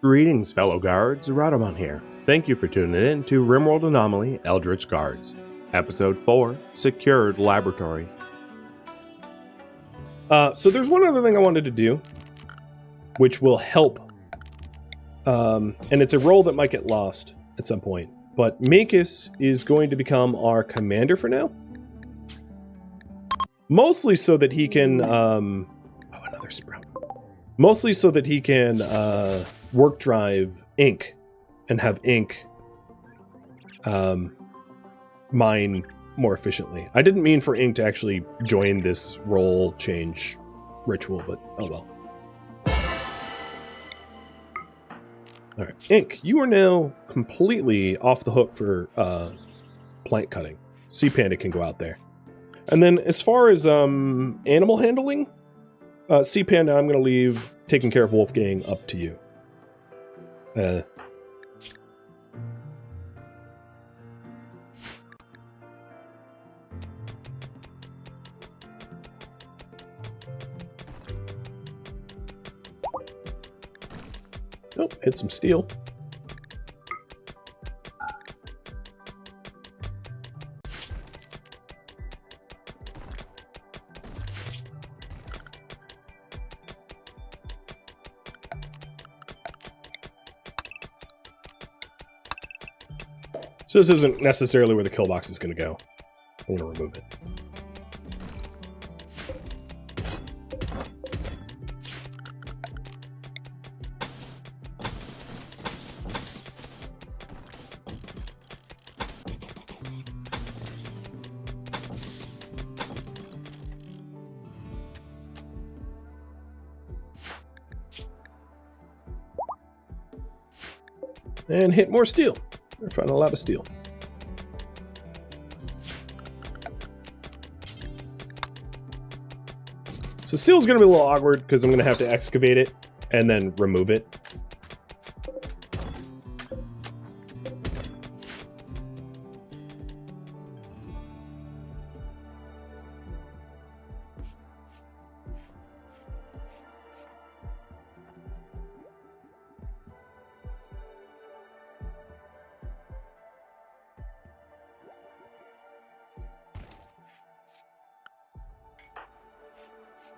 Greetings, fellow guards. Rhadamant here. Thank you for tuning in to RimWorld Anomaly Eldritch Guards, Episode 4, Secured Laboratory. So there's one other thing I wanted to do, which will help, and it's a role that might get lost at some point, but Makis is going to become our commander for now. Mostly so that he can, another sprout. Mostly so that he can, work drive ink and have ink mine more efficiently. I didn't mean for ink to actually join this role change ritual, but oh well. Alright, ink, you are now completely off the hook for plank cutting. Sea Panda can go out there. And then as far as animal handling, Sea Panda, I'm going to leave taking care of Wolfgang up to you. Oh, hit some steel. So this isn't necessarily where the kill box is going to go. I'm going to remove it. And hit more steel. We're finding a lot of steel. So steel's going to be a little awkward because I'm going to have to excavate it and then remove it.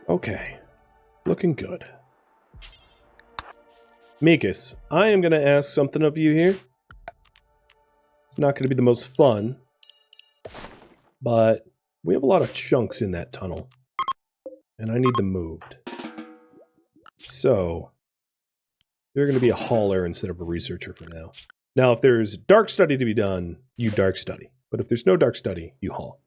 Okay, looking good. Makis, I am going to ask something of you here. It's not going to be the most fun, but we have a lot of chunks in that tunnel, and I need them moved. So, you're going to be a hauler instead of a researcher for now. Now, if there's dark study to be done, you dark study. But if there's no dark study, you haul.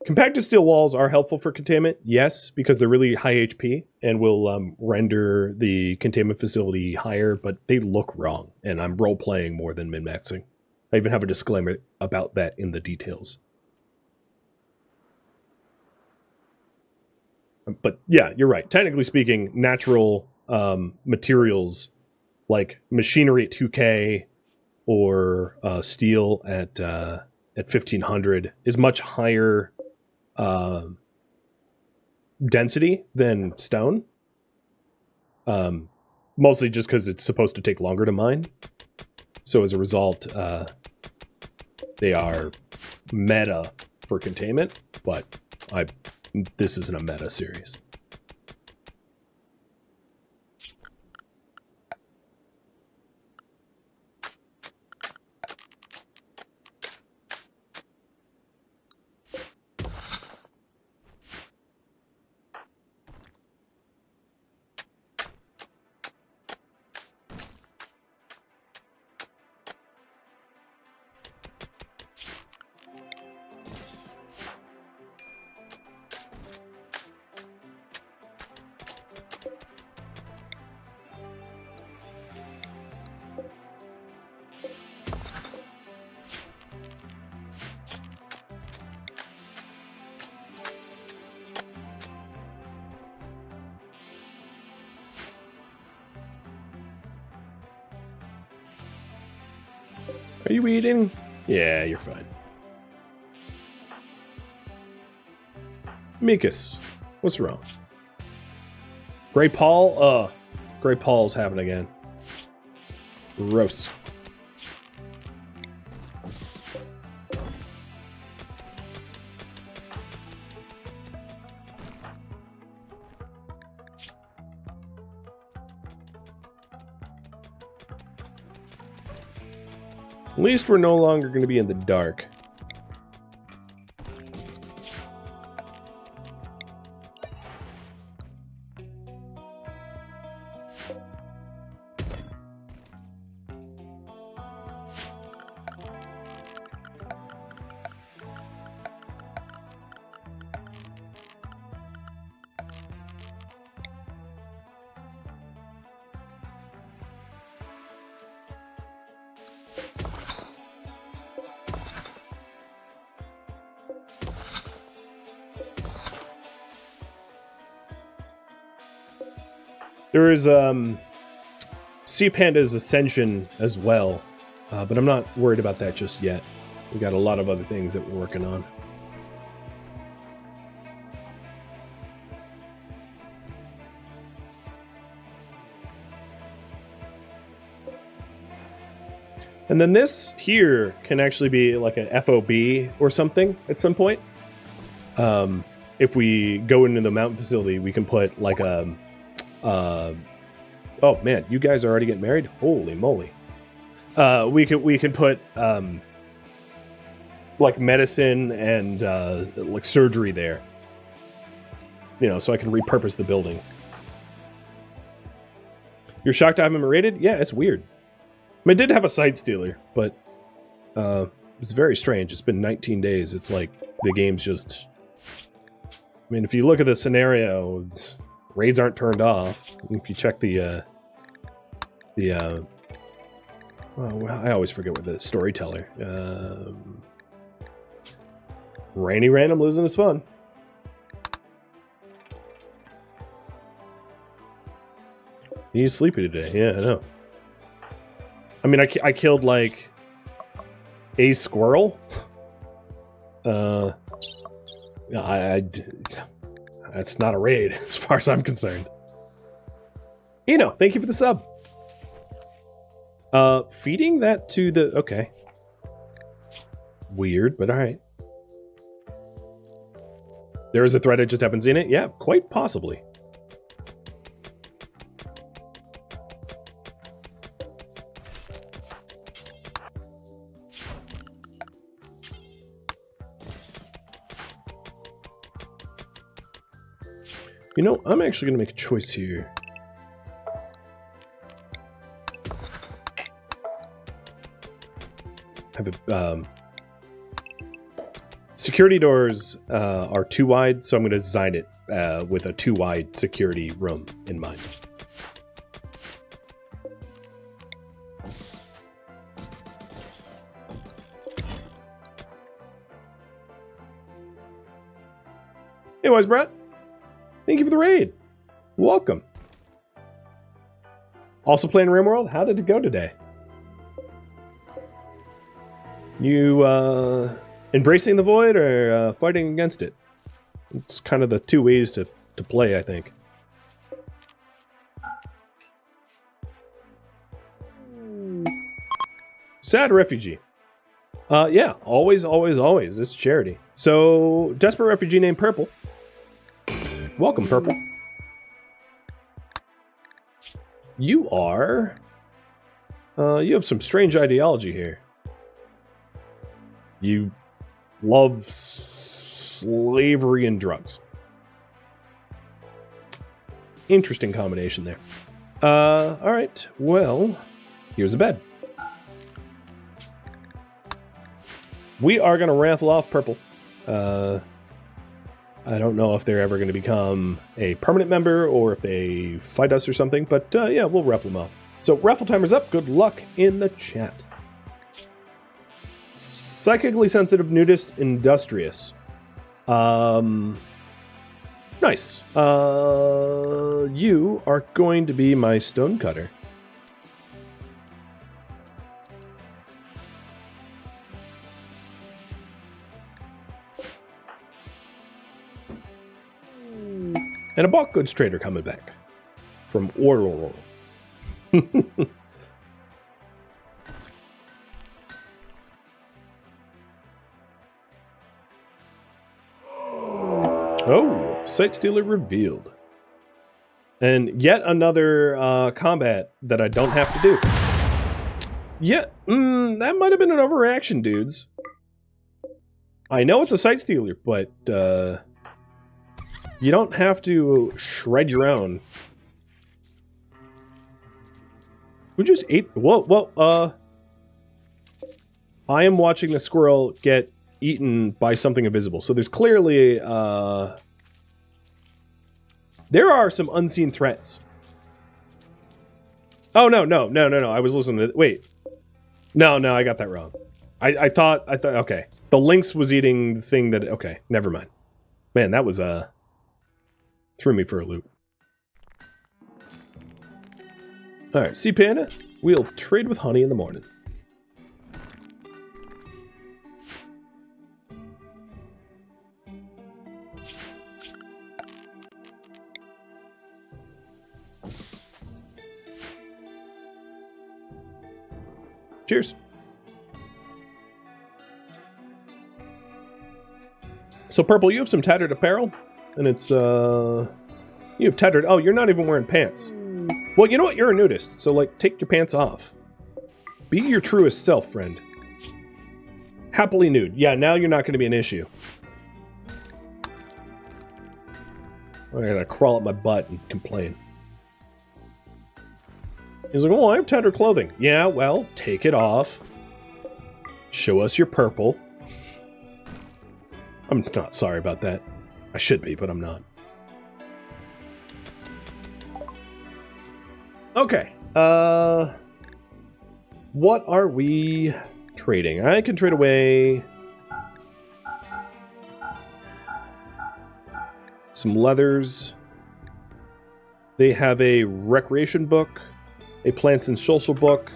Compacted steel walls are helpful for containment, yes, because they're really high HP and will render the containment facility higher, but they look wrong, and I'm role-playing more than min-maxing. I even have a disclaimer about that in the details. But yeah, you're right. Technically speaking, natural materials like machinery at 2K or steel at 1500 is much higher density than stone, mostly just because it's supposed to take longer to mine. So as a result, they are meta for containment, but this isn't a meta series. Are you eating? Yeah, you're fine. Makis, what's wrong? Grey Paul? Grey Paul's happening again. Gross. At least we're no longer going to be in the dark. There is Sea Panda's Ascension as well, but I'm not worried about that just yet. We got a lot of other things that we're working on. And then this here can actually be like an FOB or something at some point. If we go into the mountain facility, we can put like a... oh man, you guys are already getting married? Holy moly. We can put like medicine and like surgery there. You know, so I can repurpose the building. You're shocked I haven't been raided? Yeah, it's weird. I mean, I did have a side stealer, but it's very strange. It's been 19 days. It's like the game's just... I mean, if you look at the scenario, raids aren't turned off. If you check the well, I always forget what the storyteller. Rainy Random losing his fun. He's sleepy today. Yeah, I know. I mean, I killed like a squirrel. That's not a raid as far as I'm concerned. Eno, thank you for the sub. Feeding that to the... Okay. Weird, but alright. There is a threat I just haven't seen it? Yeah, quite possibly. You know, I'm actually going to make a choice here. Have a, security doors are too wide, so I'm going to design it with a too wide security room in mind. Hey, Wise Brett. Thank you for the raid. Welcome. Also playing RimWorld? How did it go today? You embracing the void or fighting against it? It's kind of the two ways to play, I think. Sad refugee. Yeah, always, always, always. It's charity. So, desperate refugee named Purple. Welcome, Purple. You are... you have some strange ideology here. You love slavery and drugs. Interesting combination there. Alright, well, here's a bed. We are going to raffle off Purple. I don't know if they're ever going to become a permanent member or if they fight us or something, but yeah, we'll raffle them off. So, raffle timer's up. Good luck in the chat. Psychically sensitive, nudist, industrious. Nice. You are going to be my stonecutter. And a bulk goods trader coming back. from Orl. Oh, Sight Stealer revealed. And yet another combat that I don't have to do. Yeah, that might have been an overreaction, dudes. I know it's a Sight Stealer, but you don't have to shred your own. Who just ate? Whoa, I am watching the squirrel get eaten by something invisible. So there's clearly, there are some unseen threats. Oh, no. I was listening to, wait. No, I got that wrong. I thought, okay. The lynx was eating the thing that, okay, never mind. Man, that was, threw me for a loop. Alright, see Panda? We'll trade with honey in the morning. Cheers. So, Purple, you have some tattered apparel, and it's, you have tattered, oh, you're not even wearing pants. Well, you know what? You're a nudist, so, like, take your pants off. Be your truest self, friend. Happily nude. Yeah, now you're not going to be an issue. I gotta crawl up my butt and complain. He's like, oh, I have tattered clothing. Yeah, well, take it off. Show us your purple. I'm not sorry about that. I should be, but I'm not. Okay. What are we trading? I can trade away some leathers. They have a recreation book. A plants and social book.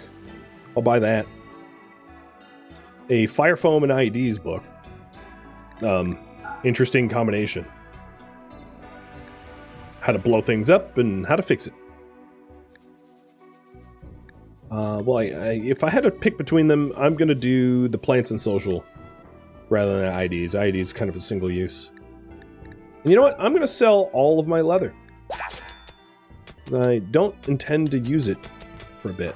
I'll buy that. A fire foam and IEDs book. Interesting combination. How to blow things up and how to fix it. Well, if I had to pick between them, I'm going to do the plants and social rather than IEDs. IEDs is kind of a single use. And you know what? I'm going to sell all of my leather. I don't intend to use it for a bit.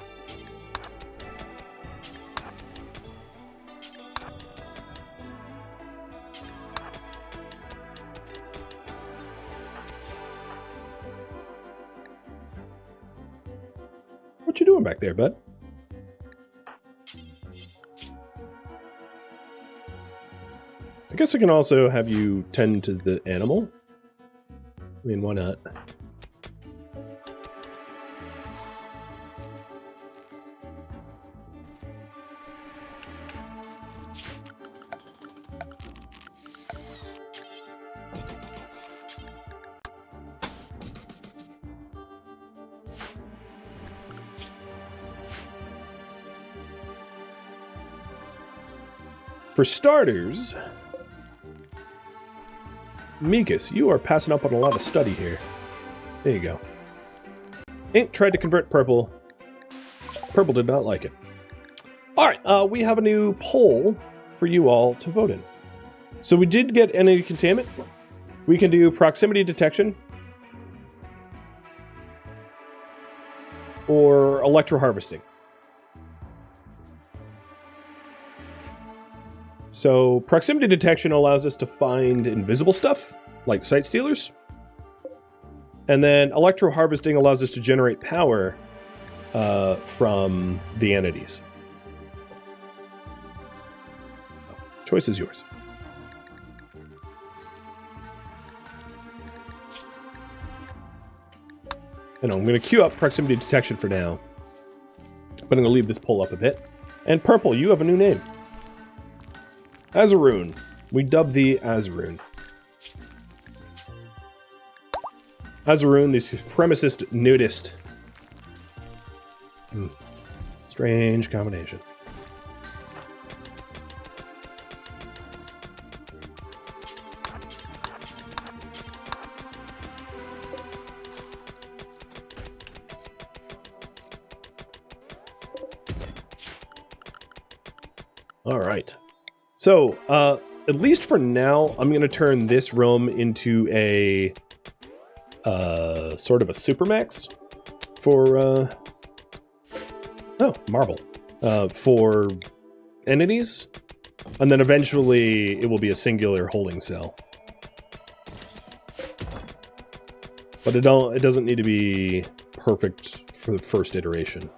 What you doing back there, bud? I guess I can also have you tend to the animal. I mean, why not? For starters, Mikas, you are passing up on a lot of study here. There you go. Ink tried to convert Purple. Purple did not like it. Alright, we have a new poll for you all to vote in. So we did get entity containment. We can do proximity detection. Or electro-harvesting. So, proximity detection allows us to find invisible stuff, like sight stealers. And then electro-harvesting allows us to generate power from the entities. Choice is yours. And I'm going to queue up proximity detection for now. But I'm going to leave this poll up a bit. And Purple, you have a new name. Azaroon. We dub thee Azaroon. Azaroon, the supremacist nudist. Strange combination. All right. So, at least for now, I'm going to turn this room into a sort of a supermax for marble for entities, and then eventually it will be a singular holding cell. But it doesn't need to be perfect for the first iteration.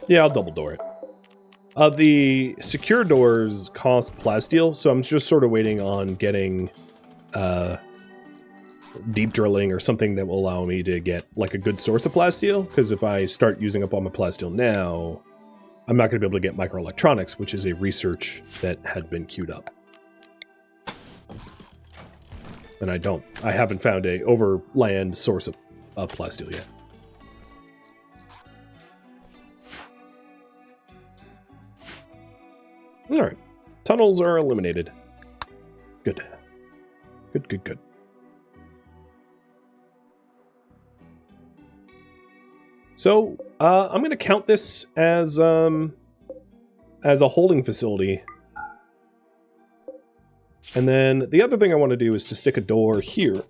Yeah, I'll double door it. The secure doors cost plasteel, so I'm just sort of waiting on getting deep drilling or something that will allow me to get like a good source of plasteel, because if I start using up all my plasteel now, I'm not going to be able to get microelectronics, which is a research that had been queued up. And I haven't found a overland source of plasteel yet. All right, tunnels are eliminated. Good. Good. So, I'm going to count this as a holding facility. And then the other thing I want to do is to stick a door here.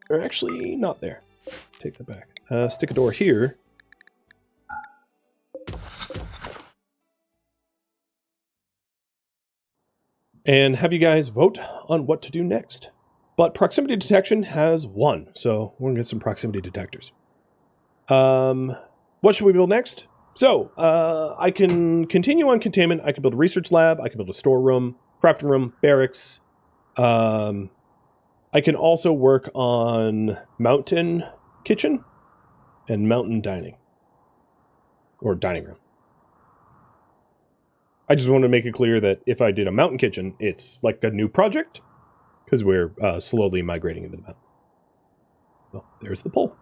Or actually, not there. Take that back. Stick a door here. And have you guys vote on what to do next. But proximity detection has won, so we're going to get some proximity detectors. What should we build next? So, I can continue on containment. I can build a research lab. I can build a storeroom, crafting room, barracks. I can also work on mountain kitchen and mountain dining. Or dining room. I just want to make it clear that if I did a mountain kitchen, it's like a new project, because we're slowly migrating into the mountain. Well, there's the pole.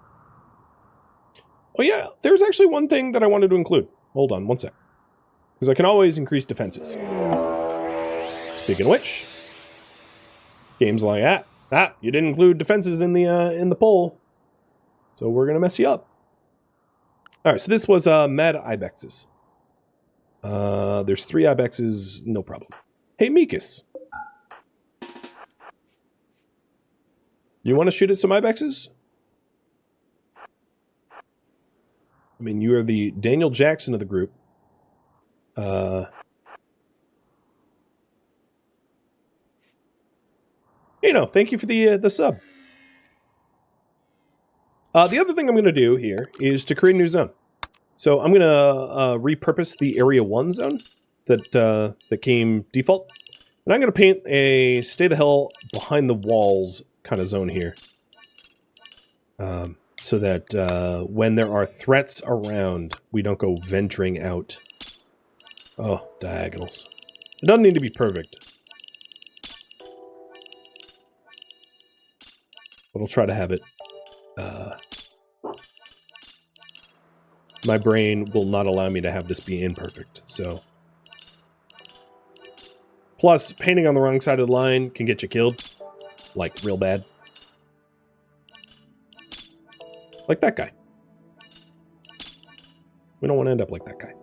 Oh yeah, there's actually one thing that I wanted to include. Hold on one sec. Because I can always increase defenses. Speaking of which, games like that. You didn't include defenses in the poll. So we're going to mess you up. Alright, so this was mad ibexes. There's 3 ibexes, no problem. Hey, Mikas. You want to shoot at some ibexes? I mean, you are the Daniel Jackson of the group. Thank you for the sub. The other thing I'm going to do here is to create a new zone. So I'm going to repurpose the Area 1 zone that came default. And I'm going to paint a stay the hell behind the walls kind of zone here. So that when there are threats around, we don't go venturing out. Oh, diagonals. It doesn't need to be perfect. But I'll try to have it. My brain will not allow me to have this be imperfect, so. Plus, painting on the wrong side of the line can get you killed. Like, real bad. Like that guy. We don't want to end up like that guy.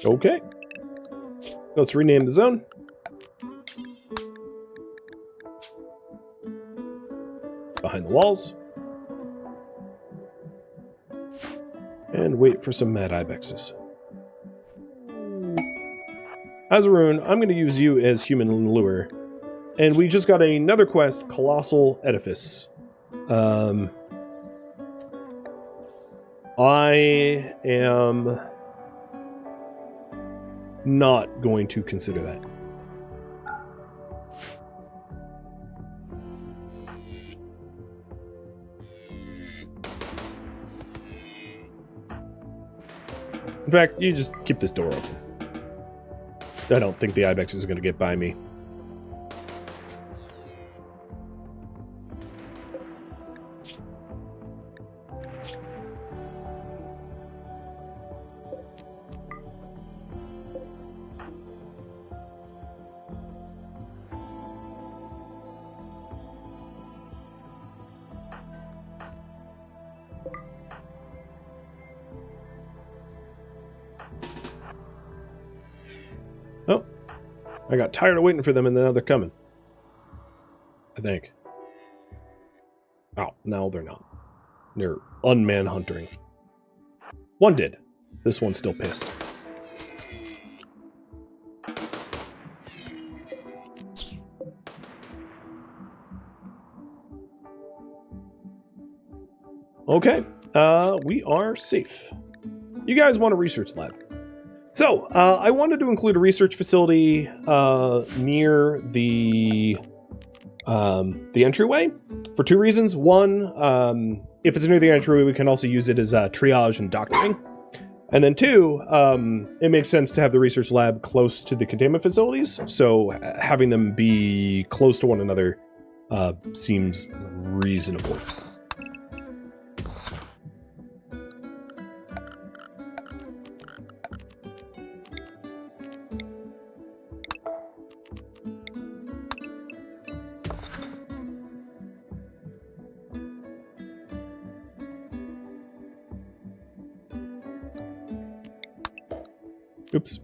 Okay. Let's rename the zone. Behind the walls. And wait for some mad ibexes. Azarun, I'm going to use you as human lure. And we just got another quest, Colossal Edifice. I am not going to consider that. In fact, you just keep this door open. I don't think the ibex is going to get by me. Oh, I got tired of waiting for them and now they're coming. I think. Oh, no, they're not. They're unman hunting. One did. This one's still pissed. Okay, we are safe. You guys want a research lab. So, I wanted to include a research facility near the entryway for two reasons. One, if it's near the entryway, we can also use it as triage and doctoring. And then two, it makes sense to have the research lab close to the containment facilities, so having them be close to one another seems reasonable. Oops.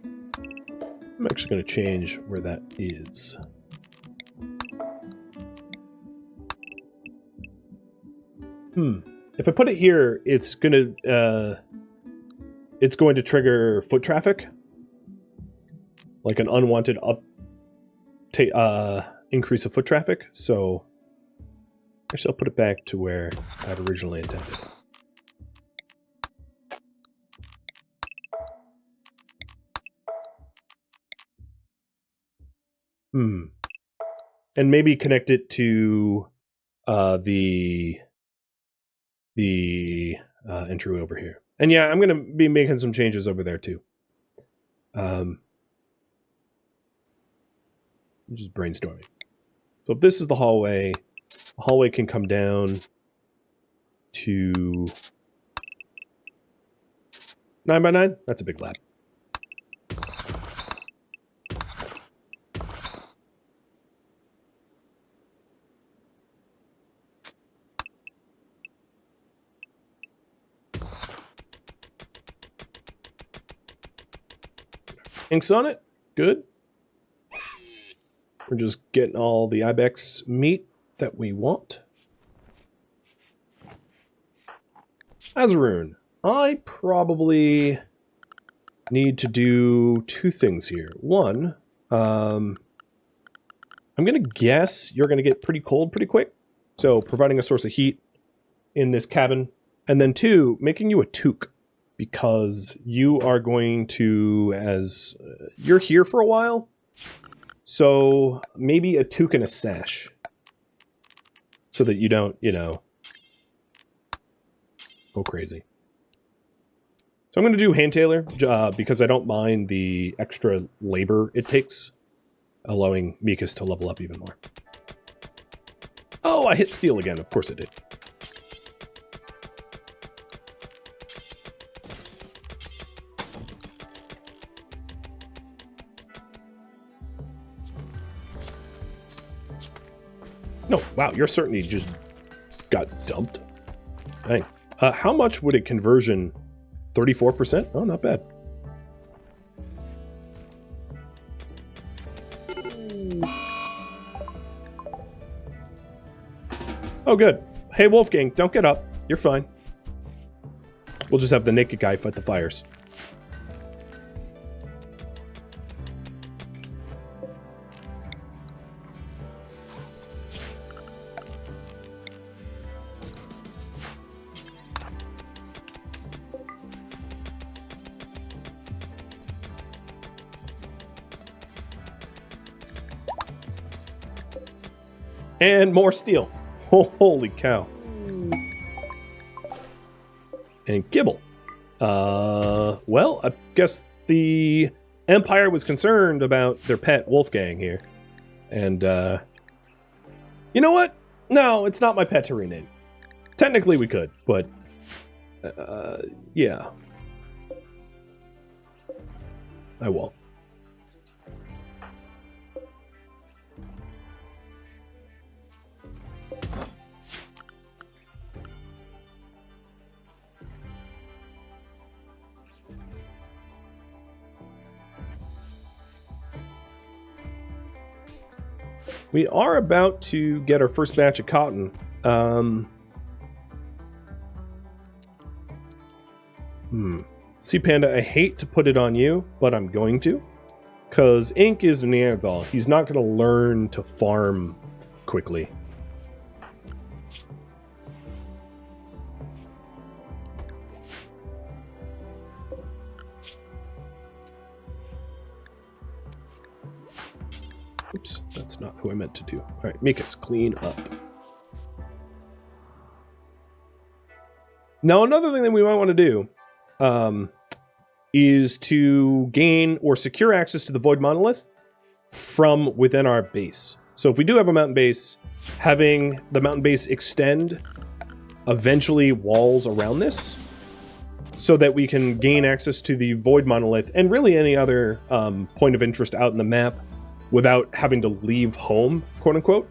I'm actually going to change where that is. If I put it here, it's going to trigger foot traffic, like an unwanted increase of foot traffic. So actually, I'll put it back to where I'd originally intended. And maybe connect it to the entry over here. And yeah, I'm going to be making some changes over there too. Just brainstorming. So if this is the hallway can come down to 9x9. That's a big lab. Inks on it. Good. We're just getting all the ibex meat that we want. Azarun, I probably need to do two things here. One, I'm going to guess you're going to get pretty cold pretty quick. So providing a source of heat in this cabin. And then two, making you a toque. Because you are going to, you're here for a while, so maybe a toque and a sash, so that you don't, go crazy. So I'm going to do hand tailor, because I don't mind the extra labor it takes, allowing Mikas to level up even more. Oh, I hit steel again, of course I did. No, wow, your certainty just got dumped. Dang. How much would a conversion? 34%? Oh, not bad. Oh, good. Hey, Wolfgang, don't get up. You're fine. We'll just have the naked guy fight the fires. And more steel. Oh, holy cow. And Gibble. Well, I guess the Empire was concerned about their pet Wolfgang here. And, you know what? No, it's not my pet to rename. Technically we could, but, yeah. I won't. We are about to get our first batch of cotton. Sea Panda, I hate to put it on you, but I'm going to. Because Ink is a Neanderthal. He's not going to learn to farm quickly. Oops, that's not who I meant to do. All right, make us clean up. Now, another thing that we might want to do is to gain or secure access to the Void Monolith from within our base. So if we do have a mountain base, having the mountain base extend eventually walls around this so that we can gain access to the Void Monolith and really any other point of interest out in the map without having to leave home, quote unquote,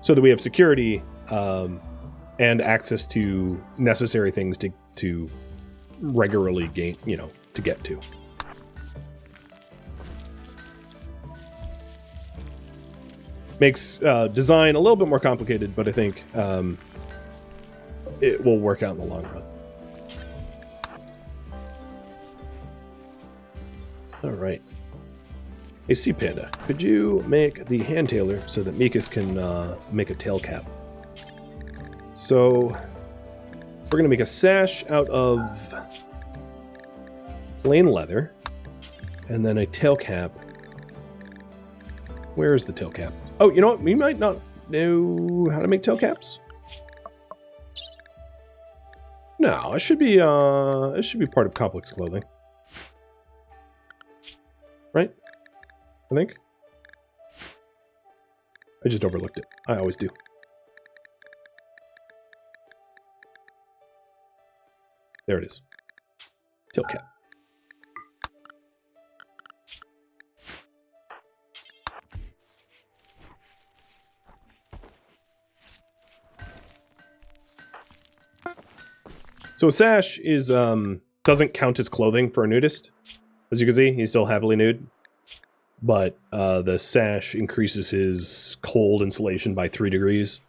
so that we have security and access to necessary things to regularly gain, you know, to get to. Makes design a little bit more complicated, but I think it will work out in the long run. All right. Hey, Sea Panda, could you make the hand tailor so that Mikas can make a tail cap? So we're going to make a sash out of plain leather and then a tail cap. Where is the tail cap? Oh, you know what? We might not know how to make tail caps. No, it should be part of complex clothing. Right? I think. I just overlooked it. I always do. There it is. Tail cap. So a sash is doesn't count as clothing for a nudist. As you can see, he's still happily nude. But the sash increases his cold insulation by 3 degrees.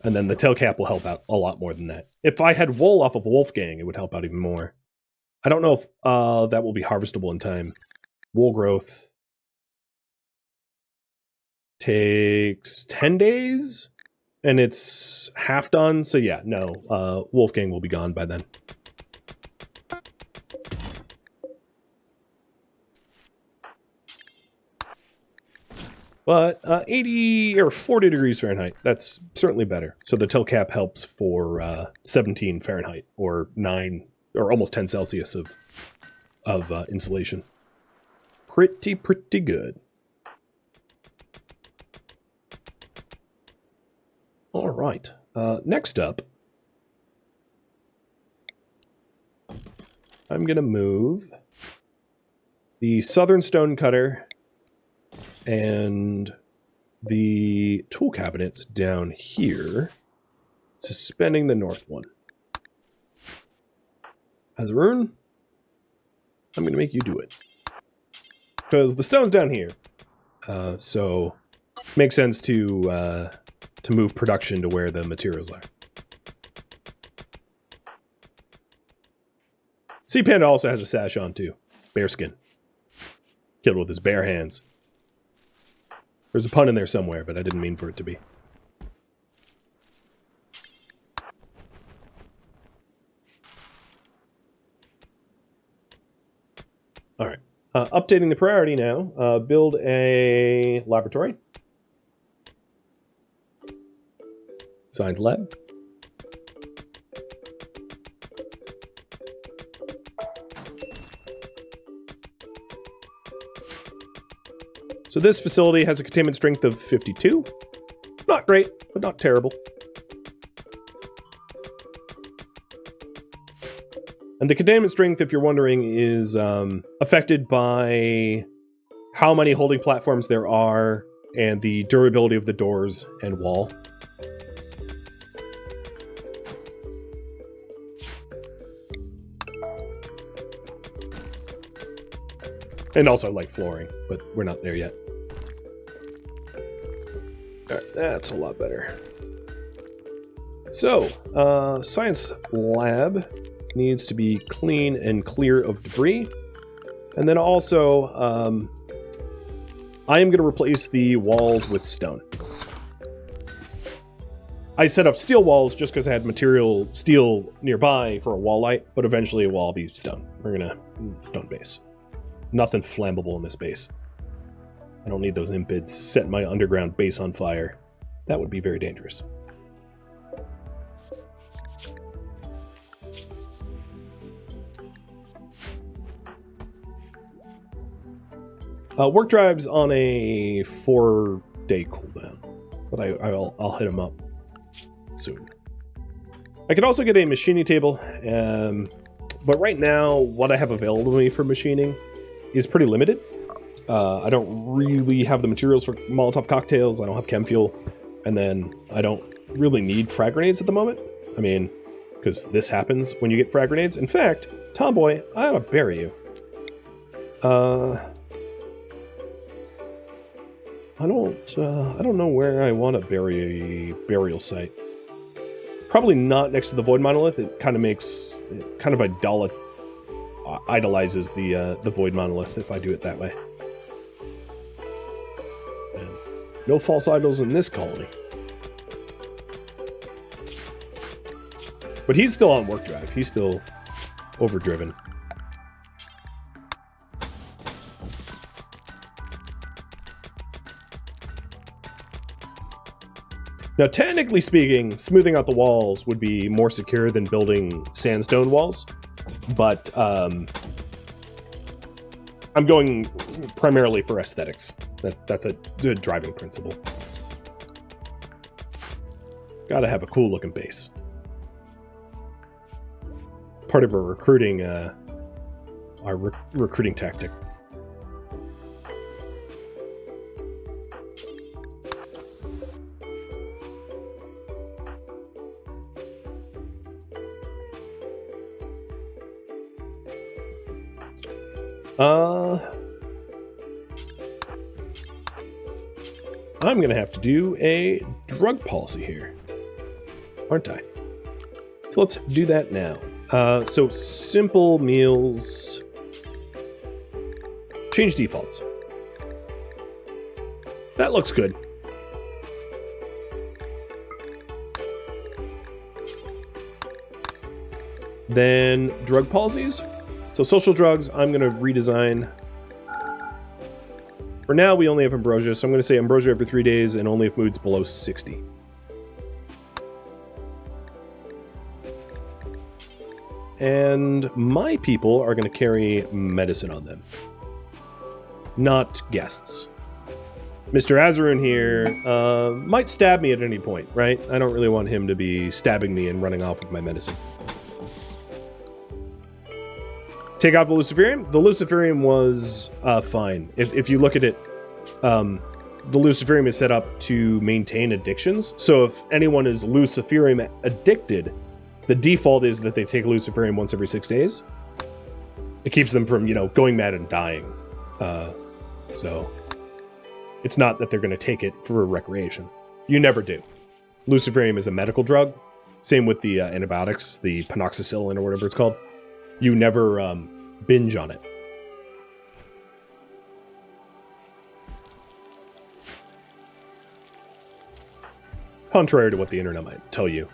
And then the tail cap will help out a lot more than that. If I had wool off of Wolfgang, it would help out even more. I don't know if that will be harvestable in time. Wool growth takes 10 days, and it's half done. So yeah, no, Wolfgang will be gone by then. But 80 or 40 degrees Fahrenheit, that's certainly better. So the tail cap helps for 17 Fahrenheit or 9 or almost 10 Celsius of insulation. Pretty good. All right. Next up, I'm going to move the Southern Stone Cutter and the tool cabinets down here, suspending the north one. Hazarun, I'm going to make you do it. Because the stone's down here. So, makes sense to move production to where the materials are. Sea Panda also has a sash on, too. Bearskin. Killed with his bare hands. There's a pun in there somewhere, but I didn't mean for it to be. All right. Updating the priority now. Build a laboratory. Science lab. So this facility has a containment strength of 52. Not great, but not terrible. And the containment strength, if you're wondering, is affected by how many holding platforms there are and the durability of the doors and wall. And also like flooring, but we're not there yet. All right, that's a lot better. So, science lab needs to be clean and clear of debris. And then also, I am going to replace the walls with stone. I set up steel walls just because I had material steel nearby for a wall light, but eventually it will all be stone. We're going to stone base. Nothing flammable in this base. I don't need those impids setting my underground base on fire. That would be very dangerous. Work drive's on a 4-day cooldown, but I'll hit them up soon. I could also get a machining table, but right now what I have available to me for machining is pretty limited. I don't really have the materials for Molotov cocktails. I don't have chem fuel, and then I don't really need frag grenades at the moment. I mean, because this happens when you get frag grenades. In fact, Tomboy, I ought to bury you. I don't know where I want to bury a burial site. Probably not next to the Void Monolith. It kind of makes, idolizes the Void Monolith if I do it that way. And no false idols in this colony. But he's still on work drive. He's still overdriven. Now, technically speaking, smoothing out the walls would be more secure than building sandstone walls, but I'm going primarily for aesthetics. That's a good driving principle. Gotta have a cool looking base. Part of our recruiting tactic. I'm gonna have to do a drug policy here, aren't I? So let's do that now. So simple meals, change defaults. That looks good. Then drug policies. So social drugs, I'm going to redesign. For now, we only have ambrosia, so I'm going to say ambrosia every 3 days and only if mood's below 60. And my people are going to carry medicine on them. Not guests. Mr. Azaroon here might stab me at any point, right? I don't really want him to be stabbing me and running off with my medicine. Take off the Luciferium. The Luciferium was fine. If you look at it, the Luciferium is set up to maintain addictions. So if anyone is Luciferium addicted, the default is that they take Luciferium once every 6 days. It keeps them from, going mad and dying. So it's not that they're going to take it for recreation. You never do. Luciferium is a medical drug. Same with the antibiotics, the panoxycillin or whatever it's called. You never binge on it. Contrary to what the internet might tell you.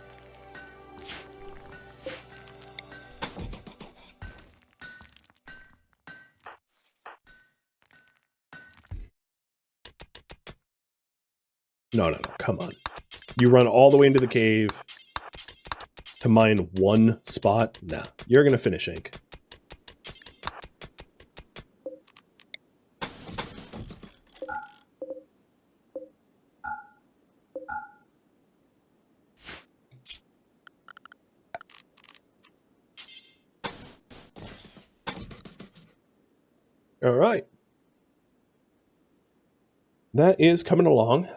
No, come on. You run all the way into the cave to mine one spot? Nah, you're gonna finish ink. All right. That is coming along.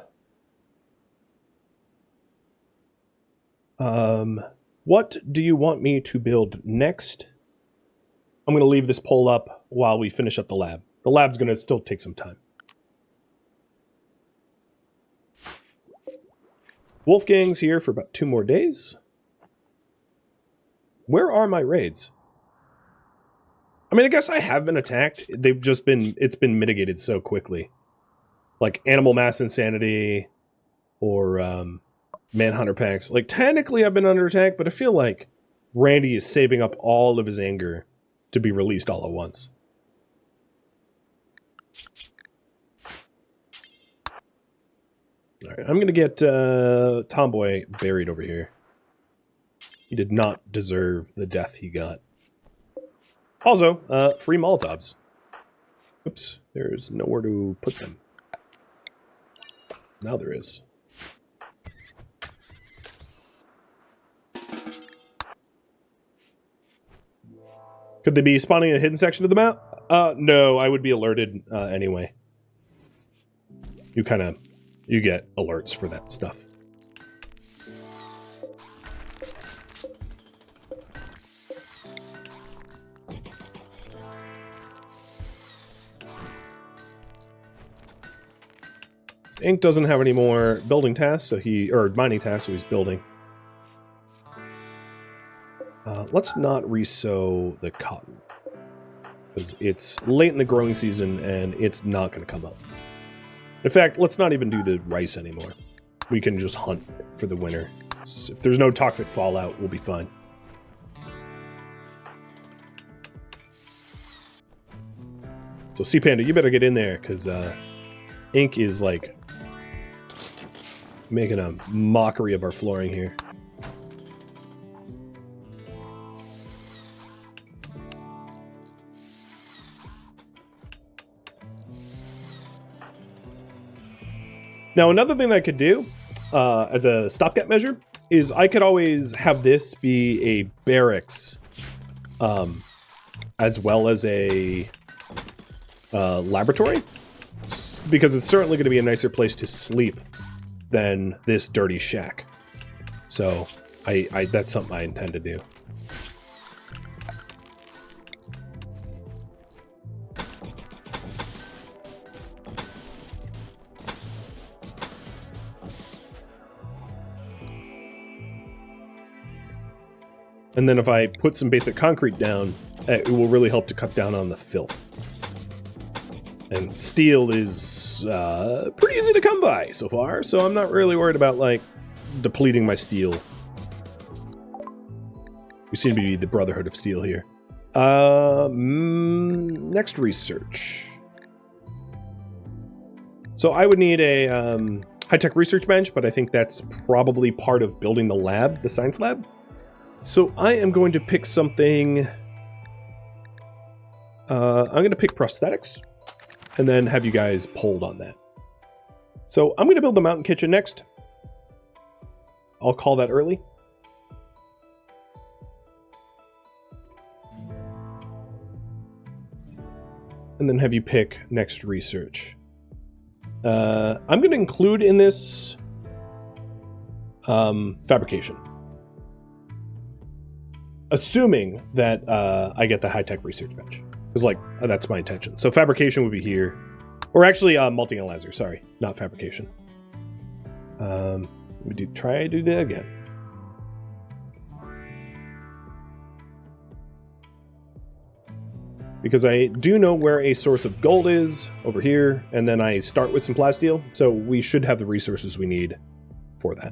What do you want me to build next? I'm going to leave this poll up while we finish up the lab. The lab's going to still take some time. Wolfgang's here for about 2 more days. Where are my raids? I mean, I guess I have been attacked. They've just been, it's been mitigated so quickly. Like Animal Mass Insanity or Manhunter Packs. Like, technically I've been under attack, but I feel like Randy is saving up all of his anger to be released all at once. Alright, I'm gonna get Tomboy buried over here. He did not deserve the death he got. Also, free Molotovs. Oops, there's nowhere to put them. Now there is. Could they be spawning in a hidden section of the map? No, I would be alerted anyway. You get alerts for that stuff. Ink doesn't have any more building tasks, so mining tasks, so he's building. Let's not resow the cotton, because it's late in the growing season and it's not going to come up. In fact, let's not even do the rice anymore. We can just hunt for the winter. So if there's no toxic fallout, we'll be fine. So Sea Panda, you better get in there, because Ink is like making a mockery of our flooring here. Now, another thing that I could do as a stopgap measure is I could always have this be a barracks as well as a laboratory, because it's certainly going to be a nicer place to sleep than this dirty shack. So that's something I intend to do. And then if I put some basic concrete down, it will really help to cut down on the filth. And steel is pretty easy to come by so far, so I'm not really worried about, like, depleting my steel. We seem to be the Brotherhood of Steel here. Next research. So I would need a high-tech research bench, but I think that's probably part of building the lab, the science lab. So I am going to pick something... I'm going to pick prosthetics, and then have you guys polled on that. So I'm going to build the mountain kitchen next. I'll call that early. And then have you pick next research. I'm going to include in this fabrication. Assuming that I get the high-tech research bench. Because, like, that's my intention. So fabrication would be here. Or actually, multi-analyzer, sorry. Not fabrication. Let me try to do that again. Because I do know where a source of gold is, over here, and then I start with some plasteel, so we should have the resources we need for that.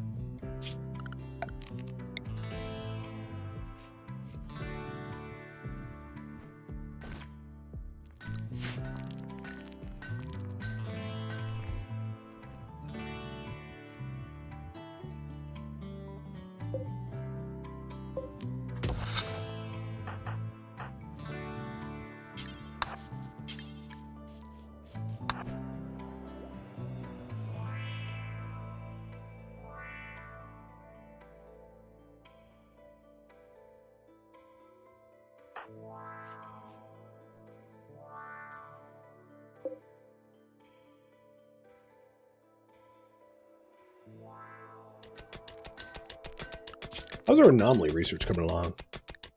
How's our anomaly research coming along?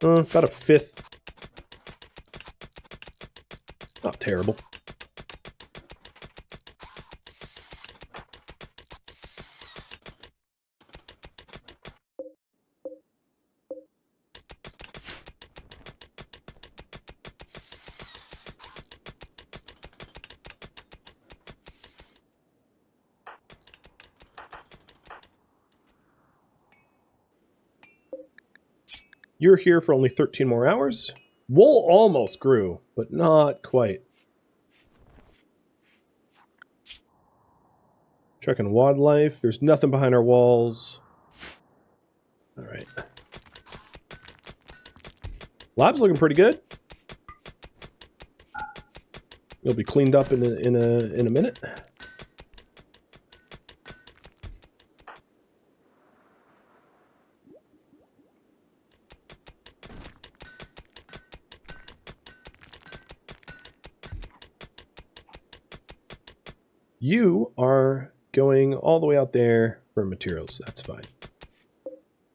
About a fifth. Not terrible. You're here for only 13 more hours. Wool almost grew, but not quite. Checking wildlife. There's nothing behind our walls. All right. Lab's looking pretty good. It'll be cleaned up in a minute. You are going all the way out there for materials. That's fine.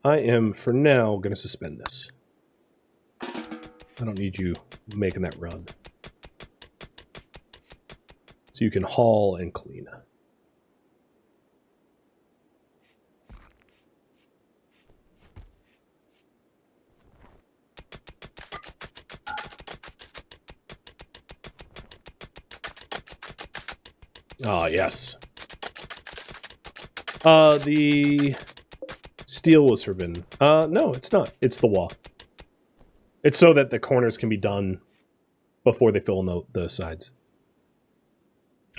I am, for now, going to suspend this. I don't need you making that run. So you can haul and clean. Ah, yes. The steel was forbidden. No, it's not. It's the wall. It's so that the corners can be done before they fill in the sides.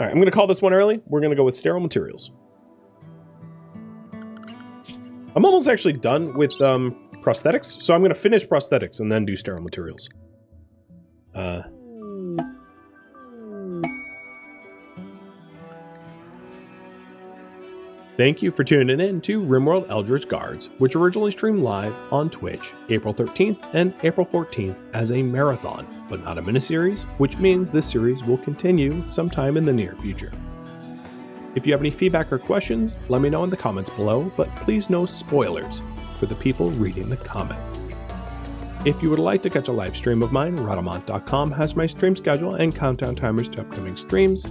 All right, I'm going to call this one early. We're going to go with sterile materials. I'm almost actually done with prosthetics, so I'm going to finish prosthetics and then do sterile materials. Thank you for tuning in to RimWorld Eldritch Guards, which originally streamed live on Twitch April 13th and April 14th as a marathon, but not a miniseries, which means this series will continue sometime in the near future. If you have any feedback or questions, let me know in the comments below, but please no spoilers for the people reading the comments. If you would like to catch a live stream of mine, Rhadamant.com has my stream schedule and countdown timers to upcoming streams.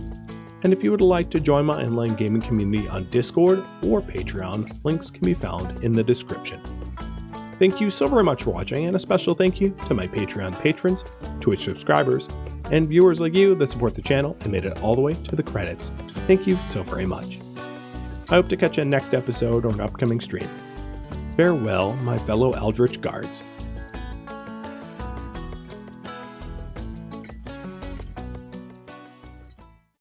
And if you would like to join my online gaming community on Discord or Patreon, links can be found in the description. Thank you so very much for watching, and a special thank you to my Patreon patrons, Twitch subscribers, and viewers like you that support the channel and made it all the way to the credits. Thank you so very much. I hope to catch you in next episode or an upcoming stream. Farewell, my fellow Eldritch Guards.